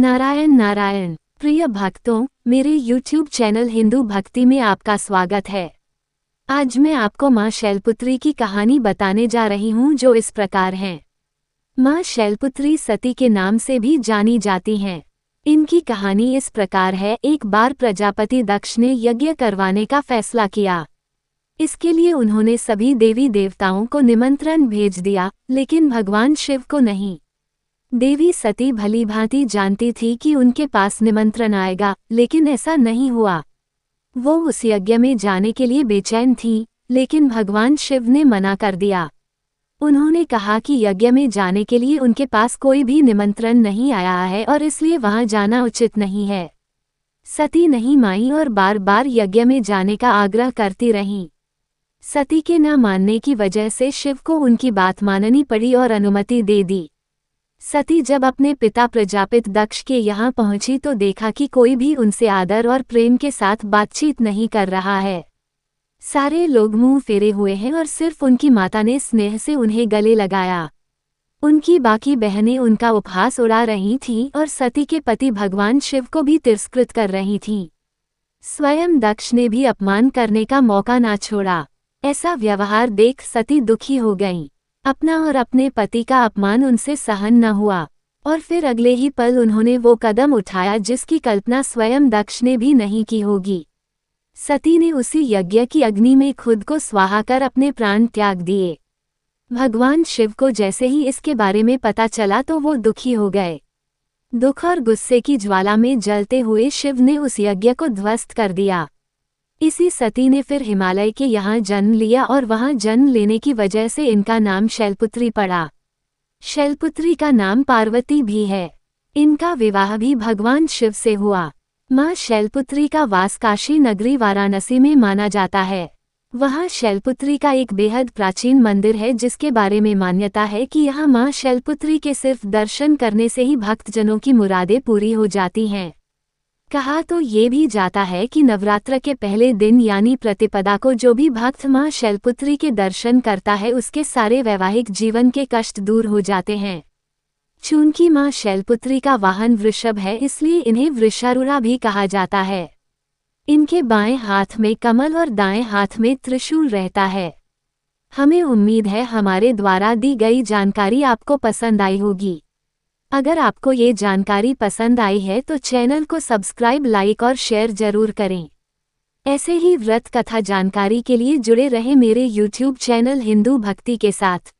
नारायण नारायण। प्रिय भक्तों, मेरे YouTube चैनल हिंदू भक्ति में आपका स्वागत है। आज मैं आपको मां शैलपुत्री की कहानी बताने जा रही हूं, जो इस प्रकार है। मां शैलपुत्री सती के नाम से भी जानी जाती हैं। इनकी कहानी इस प्रकार है। एक बार प्रजापति दक्ष ने यज्ञ करवाने का फैसला किया। इसके लिए उन्होंने सभी देवी देवताओं को निमंत्रण भेज दिया, लेकिन भगवान शिव को नहीं। देवी सती भलीभांति जानती थी कि उनके पास निमंत्रण आएगा, लेकिन ऐसा नहीं हुआ। वो उस यज्ञ में जाने के लिए बेचैन थी, लेकिन भगवान शिव ने मना कर दिया। उन्होंने कहा कि यज्ञ में जाने के लिए उनके पास कोई भी निमंत्रण नहीं आया है और इसलिए वहां जाना उचित नहीं है। सती नहीं मानी और बार बार यज्ञ में जाने का आग्रह करती रहीं। सती के न मानने की वजह से शिव को उनकी बात माननी पड़ी और अनुमति दे दी। सती जब अपने पिता प्रजापित दक्ष के यहाँ पहुंची तो देखा कि कोई भी उनसे आदर और प्रेम के साथ बातचीत नहीं कर रहा है। सारे लोग मुंह फेरे हुए हैं और सिर्फ उनकी माता ने स्नेह से उन्हें गले लगाया। उनकी बाकी बहनें उनका उपहास उड़ा रही थीं और सती के पति भगवान शिव को भी तिरस्कृत कर रही थीं। स्वयं दक्ष ने भी अपमान करने का मौका ना छोड़ा। ऐसा व्यवहार देख सती दुखी हो गईं। अपना और अपने पति का अपमान उनसे सहन न हुआ और फिर अगले ही पल उन्होंने वो कदम उठाया जिसकी कल्पना स्वयं दक्ष ने भी नहीं की होगी। सती ने उसी यज्ञ की अग्नि में खुद को स्वाहा कर अपने प्राण त्याग दिए। भगवान शिव को जैसे ही इसके बारे में पता चला तो वो दुखी हो गए। दुख और गुस्से की ज्वाला में जलते हुए शिव ने उस यज्ञ को ध्वस्त कर दिया। इसी सती ने फिर हिमालय के यहाँ जन्म लिया और वहाँ जन्म लेने की वजह से इनका नाम शैलपुत्री पड़ा। शैलपुत्री का नाम पार्वती भी है। इनका विवाह भी भगवान शिव से हुआ। मां शैलपुत्री का वास काशी नगरी वाराणसी में माना जाता है। वहाँ शैलपुत्री का एक बेहद प्राचीन मंदिर है, जिसके बारे में मान्यता है कि यहाँ मां शैलपुत्री के सिर्फ दर्शन करने से ही भक्तजनों की मुरादें पूरी हो जाती हैं। कहा तो ये भी जाता है कि नवरात्र के पहले दिन यानी प्रतिपदा को जो भी भक्त मां शैलपुत्री के दर्शन करता है उसके सारे वैवाहिक जीवन के कष्ट दूर हो जाते हैं। चूंकि मां शैलपुत्री का वाहन वृषभ है, इसलिए इन्हें वृषारूढ़ा भी कहा जाता है। इनके बाएं हाथ में कमल और दाएं हाथ में त्रिशूल रहता है। हमें उम्मीद है हमारे द्वारा दी गई जानकारी आपको पसंद आई होगी। अगर आपको ये जानकारी पसंद आई है तो चैनल को सब्सक्राइब, लाइक और शेयर जरूर करें। ऐसे ही व्रत कथा जानकारी के लिए जुड़े रहें मेरे YouTube चैनल हिंदू भक्ति के साथ।